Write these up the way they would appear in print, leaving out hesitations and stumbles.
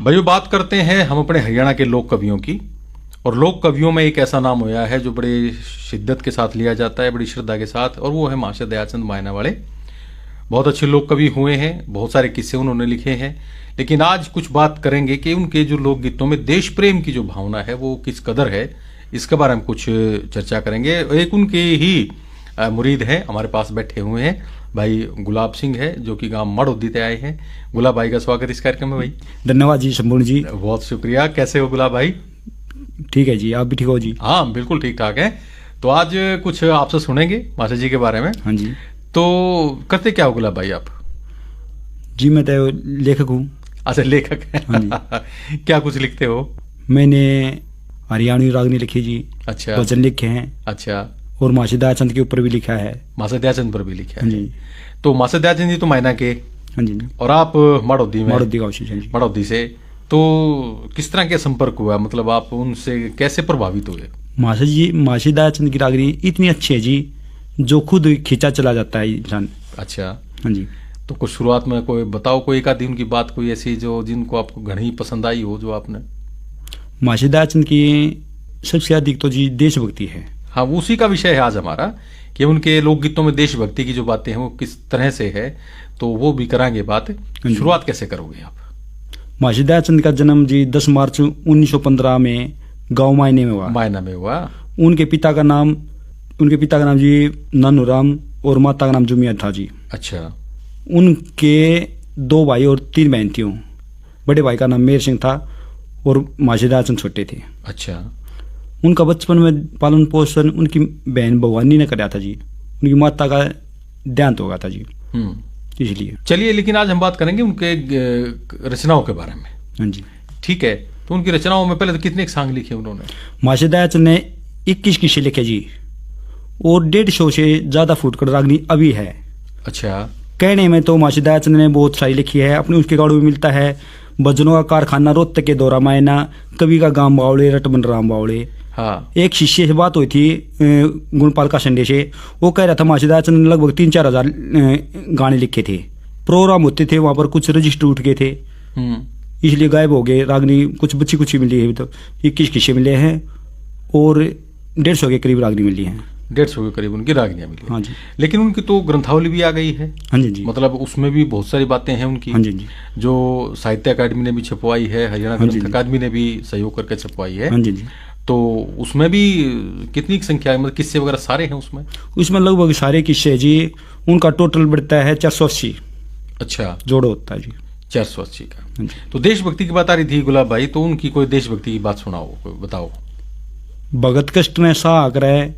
भाइयों, बात करते हैं हम अपने हरियाणा के लोक कवियों की। और लोक कवियों में एक ऐसा नाम होया है जो बड़ी शिद्दत के साथ लिया जाता है, बड़ी श्रद्धा के साथ, और वो है महाशय दयाचंद मायना वाले। बहुत अच्छे लोक कवि हुए हैं, बहुत सारे किस्से उन्होंने लिखे हैं। लेकिन आज कुछ बात करेंगे कि उनके जो लोकगीतों में देश प्रेम की जो भावना है वो किस कदर है, इसके बारे में कुछ चर्चा करेंगे। एक उनके ही मुरीद हैं, हमारे पास बैठे हुए हैं, भाई गुलाब सिंह है, जो कि गांव मड़ौदी से आए हैं। गुलाब भाई का स्वागत इस कार्यक्रम में। भाई धन्यवाद जी, संपूर्ण जी। बहुत शुक्रिया। कैसे हो गुलाब भाई? ठीक है जी, आप भी ठीक हो जी? हाँ, बिल्कुल ठीक ठाक है। तो आज कुछ आपसे सुनेंगे मास्टर जी के बारे में। हाँ जी। तो करते क्या हो गुलाब भाई आप? जी मैं तो लेखक हूँ। अच्छा, लेखक है। हाँ जी। क्या कुछ लिखते हो? मैंने हरियाणवी रागनी लिखी जी। अच्छा। वचन लिखे हैं। अच्छा। और महाशय दयाचंद के ऊपर भी लिखा है। महाशय दयाचंद पर भी लिखा हाँ है। जी। तो महाशय दयाचंद जी तो मायना के, हाँ जी, और आप मड़ौदी में, मड़ौदी गाँव से। हाँ जी। मड़ौदी से। तो किस तरह के संपर्क हुआ, मतलब आप उनसे कैसे प्रभावित हुए? महाशय दयाचंद की रागनी इतनी अच्छी है जी, जो खुद खींचा चला जाता है इंसान। अच्छा। हाँ जी। तो कुछ शुरुआत में कोई बताओ, कोई एक आधी उनकी बात कोई ऐसी जो जिनको आपको घनी पसंद आई हो, जो आपने? महाशय दयाचंद की सबसे अधिक तो जी देशभक्ति है। हाँ, उसी का विषय है आज हमारा, कि उनके लोकगीतों में देशभक्ति की जो बातें हैं वो किस तरह से है, तो वो भी करांगे बात। शुरुआत कैसे करोगे आप? महाशय दयाचंद का जन्म जी 10 मार्च 1915 में गाँव मायने में हुआ। मायना में हुआ। उनके पिता का नाम जी नानूराम और माता का नाम जुमिया था जी। अच्छा। उनके 2 भाई और 3 बहन थी। बड़े भाई का नाम मेहर सिंह था और महाशय दयाचंद छोटे थे। अच्छा। उनका बचपन में पालन पोषण उनकी बहन भवानी ने कराया था जी। उनकी माता का देहांत हो गया था जी, इसलिए। चलिए, लेकिन आज हम बात करेंगे उनके रचनाओं के बारे में। हाँ जी। ठीक है। तो उनकी रचनाओं में पहले तो कितने सांग लिखे उन्होंने? महाशय दयाचंद ने 21 किस्से लिखे जी, और 150 से ज्यादा फुटकर रागनी अभी है। अच्छा। कहने में तो महाशय दयाचंद ने बहुत सारी लिखी है। अपने उसके गाड़ों में मिलता है भजनों का कारखाना, रोहतक के दौरा मायना, कवि का गांव बावड़े, रटमन राम बावड़े। हाँ। एक शिष्य से बात हुई थी गुणपाल का संडे से। वो कह रहा था महाशय दयाचंद ने लगभग 3-4 हजार गाने लिखे थे। प्रोग्राम होते थे वहां पर, कुछ रजिस्टर उठ गए थे, इसलिए गायब हो गए। रागनी कुछ बच्ची कुछ मिली है, तो 21 किस्से मिले हैं और 150 के करीब रागनी मिली है। 150 के करीब उनकी रागनियां मिली। हाँ जी। लेकिन उनकी तो ग्रंथावली भी आ गई है। हाँ जी। मतलब उसमें भी बहुत सारी बातें हैं उनकी। हाँ जी जी। जो साहित्य अकादमी ने भी छपवाई है, हरियाणा ग्रंथ अकादमी ने भी सहयोग करके छपवाई है। हाँ जी जी। तो उसमें भी कितनी संख्या है, मतलब किस्से वगैरह सारे हैं उसमें? उसमें लगभग सारे किस्से जी। उनका टोटल बढ़ता है 480। अच्छा। जोड़ो होता है जी 480 का। तो देशभक्ति की बात आ रही थी गुलाब भाई, तो उनकी कोई देशभक्ति की बात सुनाओ, कोई बताओ। भगत कष्ट ने सा आग्रह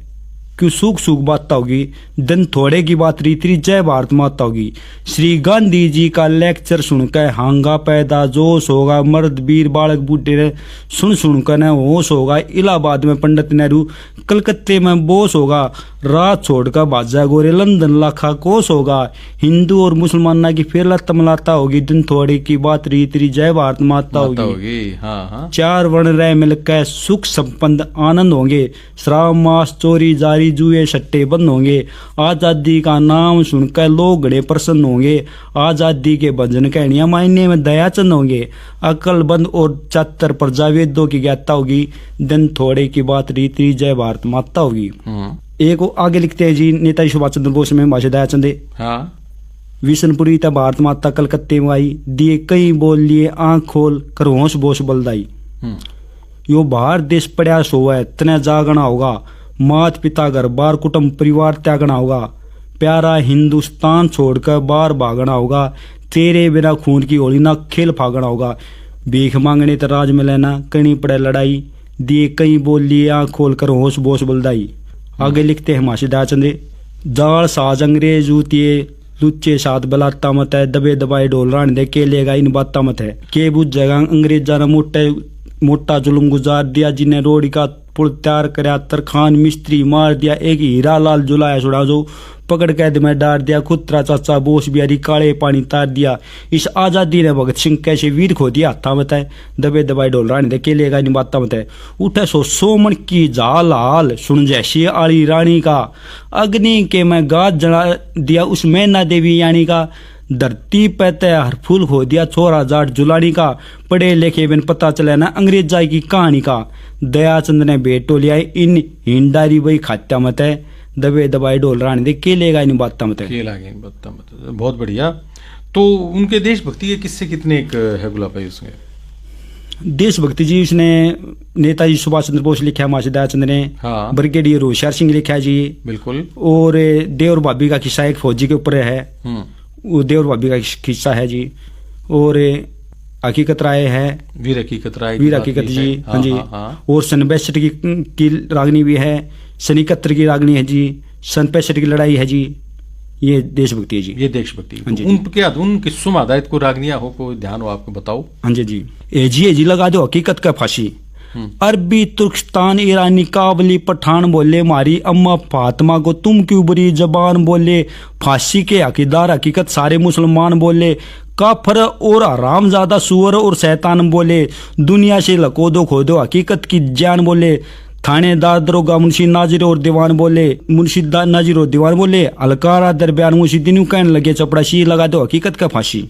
क्यों सुख सुख बात होगी, दिन थोड़े की बात रीति जय भारत माता होगी। श्री गांधी जी का लेक्चर सुनकर हांगा पैदा जोश होगा, मर्द वीर बालक बूढ़े सुन सुनकर न होश होगा। इलाहाबाद में पंडित नेहरू, कलकत्ते में बोस होगा, रात छोड़कर बाजा गोरे लंदन लाखा कोस होगा। हिंदू और मुसलमाना की फिर तमलाता होगी, दिन थोड़े की बात रीति जय भारत माता होगी। हाँ। 4 वर्ण रह मिलकर सुख संपन्न आनंद होंगे, श्रावण मास चोरी जारी जुए सट्टे बंद होंगे। आजादी का नाम सुनकर लोग बड़े प्रसन्न होंगे, आजादी के भजन कहनिया मायने में दयाचंद होंगे। अकल बंद और चातर प्रजावेदों की ज्ञाता होगी, दिन थोड़े की बात रीति जय भारत माता होगी। एक आगे लिखते हैं जी नेताजी सुभाष चंद्र बोस में महाशय दयाचंद। हाँ। विशनपुरी था भारत माता कलकत्ते में आई, दिए कई बोल लिए आंख खोल कर होश बोस बलदाई। यो बाहर देश पड़ा सोवे तने जागना होगा, मात पिता घर बार कुटुंब परिवार त्यागना होगा। प्यारा हिंदुस्तान छोड़कर बाहर भागना होगा, तेरे बिना खून की होली ना खेल फागना होगा। भीख मांगने तो राज में लेना, कहीं पड़े लड़ाई, दिए कहीं बोल लिए आँख खोल कर होश बोस बलदाई। आगे लिखते हैं महाशय दयाचंद। जाल साज अंग्रेज जूतिए लुच्चे साथ बलाता मत है, दबे दबाए ढोल रान दे के लेगा इन बाता मत है। के बुझ जगह अंग्रेजा ने मोटा जुल्म गुजार दिया, जिन्हें रोड़ी का पुल तैयार कराया तरखान मिस्त्री मार दिया। एक हीरा लाल जुलाया छुड़ा जो पकड़ कैद में डाल दिया, खुदरा चाचा बोस बिहारी काले पानी तार दिया। इस आजादी ने भगत सिंह कैसे वीर खो दिया था बताए, दबे दबाए ढोल रानी देखे लेगा इन बात बताए। उठे सोमन की जाल हाल सुन जैसी आली रानी का, अग्नि के मैं गाज जला दिया उस मैना देवी यानी का। धरती पे तय हर फूल खो दिया छोरा जाट जुलानी का, पढ़े लिखे बिन पता चले ना अंग्रेजाई की कहानी का। दयाचंद ने बेटो लिया इन हिंडारी वही खात्या मत है, दबे दबाई डोल रानी दे के लेगा इन बात मत है। बहुत बढ़िया। तो उनके देशभक्ति के किस्से कितने एक है गुलाब भाई उसमें? देशभक्ति जी उसने नेताजी सुभाष चंद्र बोस लिखा है, मासी दयाचंद ने। हाँ। ब्रिगेडियर होशियार सिंह लिखा है जी। बिल्कुल। और देवर भाभी का किस्सा एक फौजी के ऊपर है, वो देवर भाभी का किस्सा है जी। और हकीकत राय है, वीर हकीकत राय, वीर हकीकत जी। हाँ जी। और सन 62 की रागनी भी है, सन 71 की रागनी है जी, सन 65 की लड़ाई है जी। ये देशभक्ति है जी। ये देशभक्ति। उन किस्सों में आधारित को रागनिया हो, कोई ध्यान हो आपको बताओ। हाँ जी जी। एजी लगा दो हकीकत का फांसी। अरबी तुर्कस्तान ईरानी काबली पठान बोले मारी अम्मा फातिमा को तुम क्यों बुरी जबान बोले, फांसी के हकीदार हकीकत सारे मुसलमान बोले, काफर और हरामजादा सुअर और शैतान बोले, दुनिया से लको दो खो दो हकीकत की जान बोले, थानेदार दरोगा मुंशी नाजिर और दीवान बोले, मुंशी नाजिर और दीवान बोले, अलकारा दरबियान मुंशी दिनू कहने लगे चपड़ासी लगा दो हकीकत का फांसी।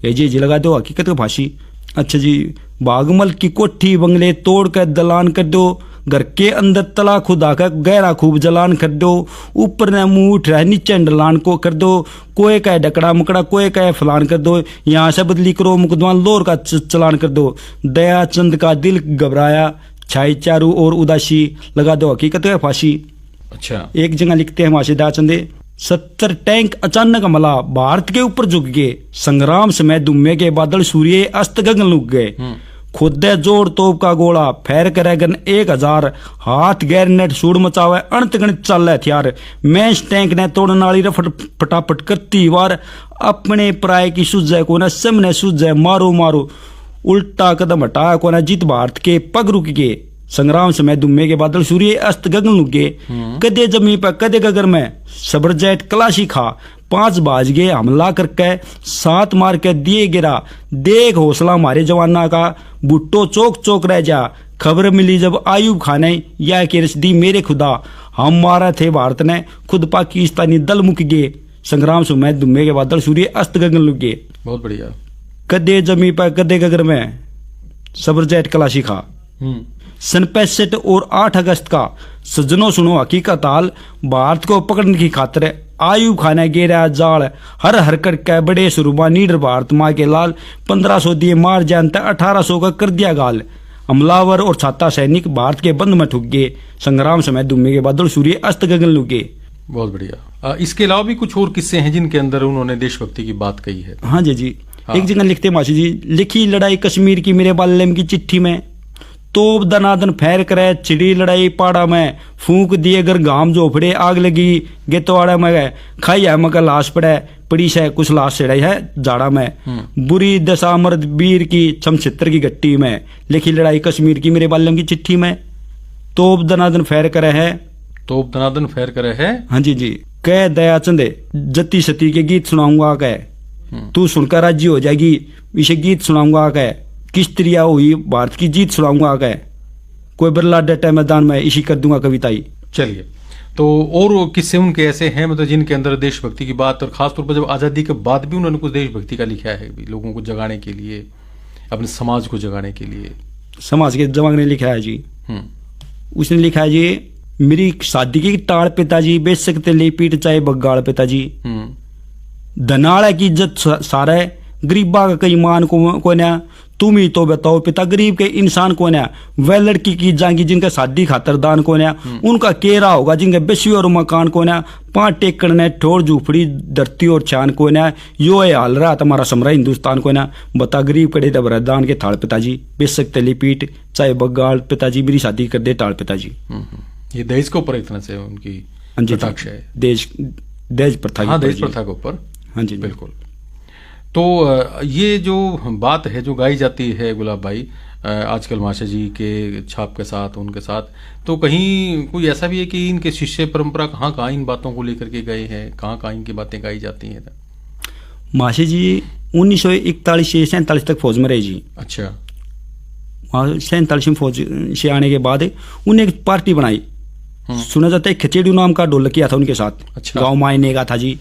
जी लगा दो हकीकत का फांसी। अच्छा जी। बागमल की कोठी बंगले तोड़ कर दलान कर दो, घर के अंदर तला खुदा कर गहरा खूब जलान कर दो, ऊपर ने मुंह उठ रहा है नीचे डलान को कर दो, कोई का डकड़ा मुकड़ा कोई का फलान कर दो, यहाँ से बदली करो मुकदमा लोर का चलान कर दो। दयाचंद का दिल घबराया छाई चारू और उदासी लगा दो हकीकत का फांसी। अच्छा। एक जगह लिखते हैं मासी दयाचंद, 70 टैंक अचानक हमला भारत के ऊपर झुक गए, संग्राम समय दुम्मे के बादल सूर्य अस्त गगन लुक गए, खुदे जोड़ तोप का गोला फैर करे गन 1000, हाथ गैर नेट सूड़ मचावे अनंत गणित चल हथियार, मैंस टैंक ने तोड़न वाली रफट फटाफट करती वार, अपने प्राय की सुझे को न सबने सुझे मारो मारो, उल्टा कदम हटाया को न जीत भारत के पग रुक गए, संग्राम समय दुम्मे के बादल सूर्य अस्त गगन लुक गए, कदे जमी पर कदे गगर में सबर जैट कलाशी खा, 5 बाज गए हमला करके 7 मार के दिए गिरा, देख हौसला मारे जवाना का भुट्टो चौक चौक रह जा, खबर मिली जब आयूब खाने या के रसदी मेरे खुदा, हम मारा थे भारत ने खुद पाकिस्तानी दल मुक गए, संग्राम समय दुम्मे के बादल सूर्य अस्त गगन लुक गए। बहुत बढ़िया। कदे जमी पर कदे गगर में सबर जैट कलाशी खा। सन 65 और 8 अगस्त का सज्जनों सुनो हकीकत हाल, भारत को पकड़ने की खातिर आयूब खान ने गेरा जाल, हर हर करके बड़े सुरबा नीडर भारत माँ के लाल, 1500 दिए मार जानता 1800 का कर दिया गाल, हमलावर और छाता सैनिक भारत के बंद में ठुक गए, संग्राम समय दुम्मे के बादल सूर्य अस्त गगन लुके। बहुत बढ़िया। इसके अलावा भी कुछ और किस्से हैं जिनके अंदर उन्होंने देशभक्ति की बात कही है? हाँ जी जी। हाँ। एक जगह लिखते मासी जी, लिखी लड़ाई कश्मीर की मेरे बाल्यम की चिट्ठी में, तोप दनादन फैर करे चिड़ी लड़ाई पाड़ा में, फूंक दिए अगर घाम झोपड़े आग लगी गेतवाड़ा में गए, खाई है मगर लाश पड़े पड़ी से कुछ लाश चढ़ाई है जाड़ा में, बुरी दशा मर्द वीर की 76 की गट्टी में, लिखी लड़ाई कश्मीर की मेरे बाल्यम की चिट्ठी में, तोप दनादन फैर करे है, तोप दनादन फैर करे है। हाँ जी जी। कह दयाचंद जति सती के गीत सुनाऊंगा कह, तू सुनकर राजी हो जाएगी, इसे गीत सुनाऊंगा कह, किस त्रिया हुई भारत की जीत सुनाऊंगा कह, कोई बिरला डटे मैदान में इसी कर दूंगा कविताई। चलिए, तो और किस्से उनके ऐसे हैं मतलब जिनके अंदर देशभक्ति की बात, और खासतौर पर जब आज़ादी के बाद भी उन्होंने कुछ देशभक्ति का लिखा है, लोगों को जगाने के लिए, अपने समाज को जगाने के लिए, समाज के जगाने लिखा है जी। उसने लिखा है जी, मेरी शादी की टाड़ पिताजी बेच सकते ले पीट चाहे बगाड़ पिताजी, धनाड़ा की इज्जत सारा गरीबा का कई मान को ना, तुम ही तो बताओ पिता गरीब के इंसान को ना, वह लड़की की जाएंगी जिनका शादी खातर दान को ना, उनका केरा होगा जिनके बेसी और मकान को ना, 5 टेकड़ ने ठोर झूपड़ी धरती और छान को ना, यो है हाल रहा तुम्हारा समरा हिंदुस्तान को ना, बता गरीब कड़े दबरा दान के थाड़ पिताजी, बेच सकते ले पीट चाहे बगाड़ पिताजी, मेरी शादी कर दे टाड़ पिताजी। ये दहेज के ऊपर एक तरह से उनकी कटाक्ष है, दहेज प्रथा के ऊपर। हाँ जी बिल्कुल। तो ये जो बात है जो गाई जाती है गुलाब भाई आजकल माशा जी के छाप के साथ, उनके साथ, तो कहीं कोई ऐसा भी है कि इनके शिष्य परंपरा कहाँ कहाँ इन बातों को लेकर के गए हैं, कहाँ कहाँ इनकी बातें गाई जाती हैं? माशा जी 1941 से 47 तक फौज में रहे जी। अच्छा। 47 में फौज से आने के बाद उन्हें एक पार्टी बनाई, सुना जाता है खचेड़ू नाम का ढोलक किया था उनके साथ। अच्छा। गाँव मायने का था जी,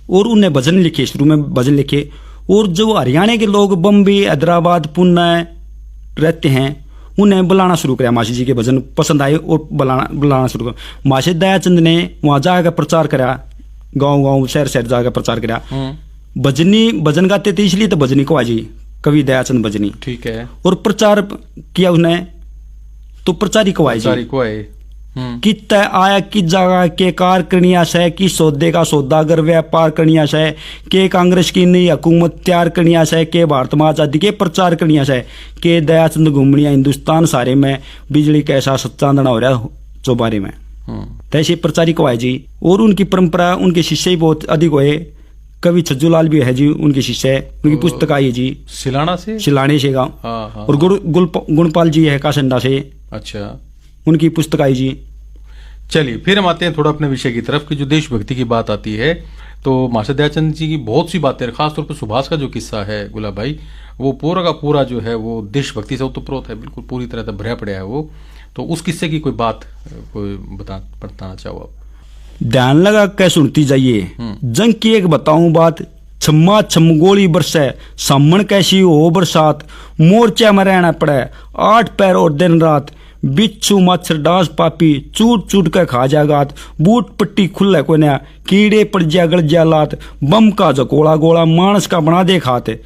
और उनने भजन लिखे, शुरू में भजन लिखे। और जो हरियाणा के लोग बम्बई, हैदराबाद, पुणे रहते हैं उन्हें बुलाना शुरू किया, मासी जी के भजन पसंद आए और बुलाना शुरू किया। मासी दयाचंद ने वहां जाकर प्रचार करा, गांव गांव शहर शहर जाकर प्रचार करा। भजनी भजन गाते थे इसलिए तो भजनी को आजी कवि दयाचंद भजनी, ठीक है। और प्रचार किया उसने तो प्रचारी को आए कि तय आया कि जगह के कार करनिया से, कि सौदे का सौदागर व्यापार करनिया से, के कांग्रेस की नई हुकूमत तैयार करनिया से, के भारत में आजादी के प्रचार करनिया से, के दयाचंद घूमनिया हिंदुस्तान सारे में बिजली कैसा सच्चांदना हो रहा चौबारे में। तैसे प्रचारी को आए जी। और उनकी परंपरा, उनके शिष्य ही बहुत अधिक हुए। कवि छज्जूलाल भी है जी उनके शिष्य, उनकी पुस्तक आई है जी सिलाने से गाँव। और गुणपाल जी है कासंडा से, अच्छा, उनकी पुस्तक आई जी। चलिए फिर हम आते हैं थोड़ा अपने विषय की तरफ कि जो देशभक्ति की बात आती है तो मास्टर दयाचंद जी की बहुत सी बातें, खासतौर पर सुभाष का जो किस्सा है गुलाब भाई, वो पूरा का पूरा जो है वो देशभक्ति से ओतप्रोत है, बिल्कुल पूरी तरह से भरा पड़ा है वो। तो उस किस्से की कोई बात कोई बताना चाहो आप? ध्यान लगा के सुनती जाइए। जंग की एक बताऊं बात, छम्मा छम गोली बरसे, सामन कैसी हो बरसात, मोर्चा में रहना पड़े 8 पैर और दिन रात, बिच्छू मच्छर डांस पापी चूट चूट के खा जागात, बूट पट्टी खुले को नया, कीड़े पड़ जा गड़ जा लात, बम का जकोड़ा गोला मानस का बना दे खाते,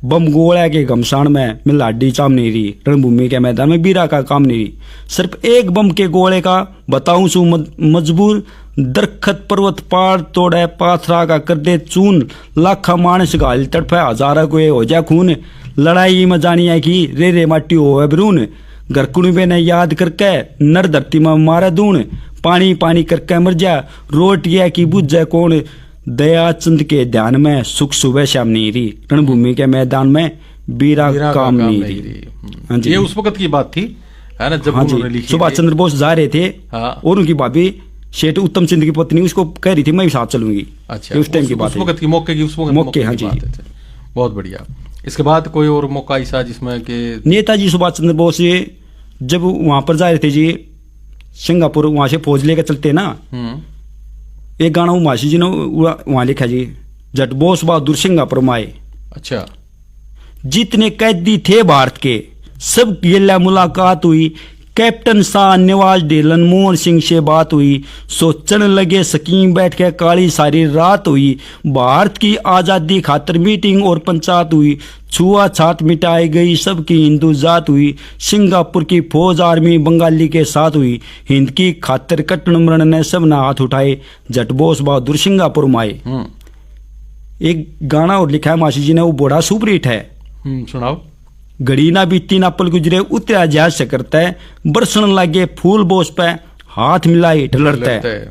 बम गोला के घमसान में मिलाडी चाम नहीं रही, रणभूमि के मैदान में बीरा का काम नहीं रही। सिर्फ एक बम के गोले का बताऊं सू मजबूर, दरखत पर्वत पार तोड़े पाथरा का कर दे चून, लाखा मानस घायल तड़फे हजारा को हो जा खून, लड़ाई में जानी है कि रे रे माटी हो ब्रून, घर कुणबे ने याद करके नर धरती में मारे दून, पानी पानी करके मर जा रोटिया की बुझ जाए कौन, दयाचंद के ध्यान में सुख सुबह शाम नहीं रही, रणभूमि के मैदान में बीरा काम नहीं रही। ये उस वक्त की बात थी है ना, जब उन्होंने लिखी। सुभाष चंद्र बोस जा रहे थे और उनकी भाभी शेठ उत्तम सिंह की पत्नी उसको कह रही थी मैं भी साथ चलूंगी। अच्छा, उस टाइम की बात, उस वक्त की मौके की, उस मौके हाँ जी, बहुत बढ़िया। इसके बाद कोई और मौका ऐसा जिसमें कि नेताजी सुभाष चंद्र बोस जब वहां पर जा रहे थे जी सिंगापुर, वहां से फौज लेकर चलते ना, एक गाना मासी जी ने वहां लिखा जी, जट बोस बहादुर सिंगापुर में आए। अच्छा, जितने कैदी थे भारत के सब ये मुलाकात हुई, कैप्टन शाह नवाज डेलन मोहन सिंह से बात हुई, सोचने लगे स्कीम बैठ के काली सारी रात हुई, भारत की आज़ादी खातर मीटिंग और पंचायत हुई, छुआछूत मिटाई गई सबकी हिंदू जात हुई, सिंगापुर की फौज आर्मी बंगाली के साथ हुई, हिंद की खातर कट्टन मरण ने सब ना हाथ उठाए, जट बोस बहादुर सिंगापुर में आए। एक गाना और लिखा है मासी जी ने, वो बड़ा सुपर हिट है, सुनाओ। घड़ी ना बीती ना पल गुजरे उतरा जहाज से करता है, बरसन लागे फूल बोस पे हाथ मिलाए हिटलर है,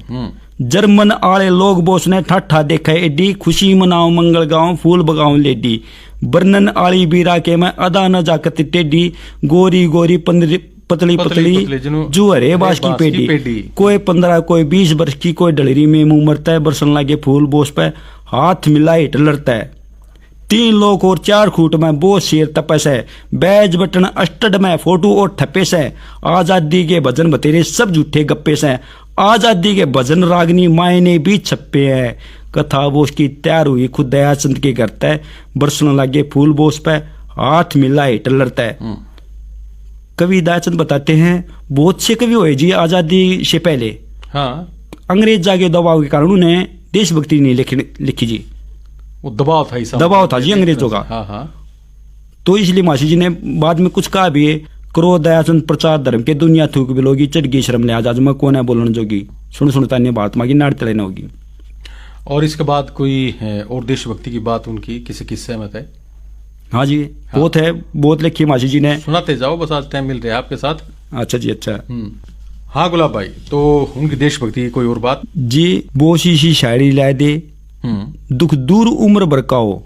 जर्मन आले लोग बोस ने ठाठा देखा एडी, खुशी मनाओ मंगल गाँव फूल बगाओ लेडी, बर्नन आली बीरा के मैं अदा न जाकत टेडी, गोरी गोरी पतली पतली जुअरे बास की पेटी, कोई 15 कोई 20 वर्ष की, कोई डलरी में मुंह मरता है, बरसन लागे फूल बोस पे हाथ मिलाए हिटलर है, 3 लोग और 4 खूट में बोस शेर तपस है, बैज बटन अस्टड में फोटो और ठप्पे से, आजादी के भजन बतेरे सब झूठे गप्पे से, आजादी के भजन रागनी मायने भी छप्पे हैं, कथा बोस की तैयार हुई खुद दयाचंद के घर तय, बरसन लगे फूल बोस पे हाथ मिला हिटलर तय। कवि दयाचंद बताते हैं बहुत से कवि हुए जी आजादी से पहले, हाँ, अंग्रेज के दबाव के कारण उन्हें देशभक्ति नहीं लिखी जी, वो दबाव था जी अंग्रेजों का। हाँ हाँ। तो इसलिए मासी जी ने बाद में कुछ कहा भी है, क्रोध दयाचंद प्रचार धर्म के दुनिया थूक बिलोगी, चढ़गी शर्म ने आजाद में कौन है बोलन जोगी, सुनता नहीं बात माँ की नाड़ तलेना होगी। और इसके बाद कोई और देशभक्ति की बात उनकी किसी किस्से में है? हाँ जी, हाँ। बहुत है, बहुत लिखी मासी जी ने, सुनाते जाओ, बस आज टाइम मिल रहा है आपके साथ। अच्छा जी, अच्छा। हाँ गुलाब भाई, तो उनकी देशभक्ति की कोई और बात जी? बोसी सी शायरी लाए दे, दुख दूर उम्र भर का हो,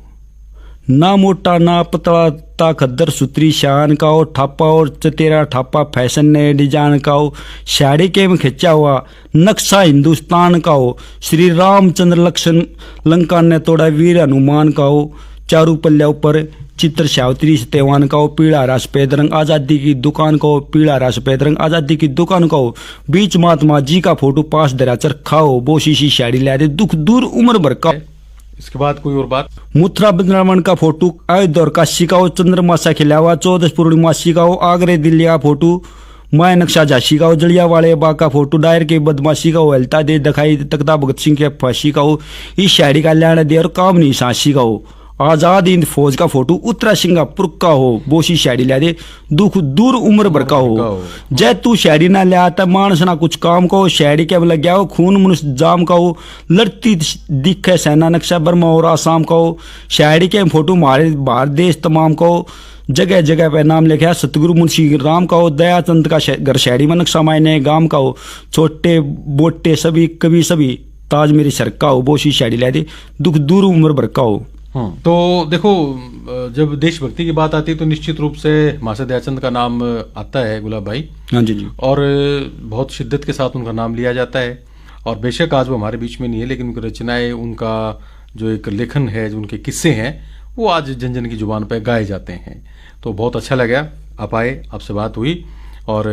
ना मोटा ना पतला ता खद्दर सुतरी शान का हो, ठापा और चतेरा ठापा फैशन ने डिजाइन का हो, शायरी के में खिंचा हुआ नक्शा हिंदुस्तान का हो, श्री रामचंद्र लक्ष्मण लंका ने तोड़ा वीर हनुमान का हो, चारू पल्ल्या ऊपर चित्र सावित्री सत्यवान का हो, पीला रस सफेद रंग आजादी की दुकान का हो, पीला रस सफेद रंग आजादी की दुकान का हो, बीच महात्मा जी का फोटो पास दराचर खाओ, बोसी सी शायरी ला दे दुख दूर उम्र भर का। इसके बाद कोई और बात? मथुरा वृंदावन का फोटो, अयोध्या और काशी का हो, चंद्रमासा खिला हुआ, 14 पूर्णिमासी का हो, आगरे दिल्ली का फोटो, माय नक्शा झांसी का हो, जलिया वाले बाग का फोटो, डायर के बदमाशी का हो, हलता दे दिखाई तख्ता भगत सिंह के फांसी का हो, इस शायरी का लेना दे और काम नहीं सांसी का हो, आजाद हिंद फौज का फोटो, उत्तरा सिंगापुर का हो, बोसी शायरी ला दे, दुख दूर उम्र भर का हो, जय तू शायरी ना ले आता मानस ना कुछ काम का हो, शायरी के लग गया हो, खून मनुष्य जाम का हो, लड़ती दिखे सेना नक्शा बर्मा और आसाम का हो, शायरी के फोटो हमारे भारत देश तमाम का हो, जगह जगह पे नाम लिखा है सतगुरु मुंशी राम का हो, दयाचंद का घर शहरी में नक्शा मायने गांव का हो, छोटे बोटे सभी कभी सभी ताज मेरी सर का हो, बोसी शायरी ला दे, दुख दूर उम्र भर का हो। तो देखो, जब देशभक्ति की बात आती है तो निश्चित रूप से मास्टर दयाचंद का नाम आता है गुलाब भाई। हाँ जी जी। और बहुत शिद्दत के साथ उनका नाम लिया जाता है, और बेशक आज वो हमारे बीच में नहीं है, लेकिन उनकी रचनाएं, उनका जो एक लेखन है, जो उनके किस्से हैं, वो आज जन जन की जुबान पर गाए जाते हैं। तो बहुत अच्छा लगा आप आए, आपसे बात हुई, और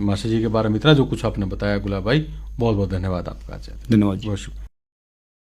मास्टर जी के बारे में इतना जो कुछ आपने बताया गुलाब भाई, बहुत बहुत धन्यवाद आपका। धन्यवाद जी। बहुत शुक्रिया।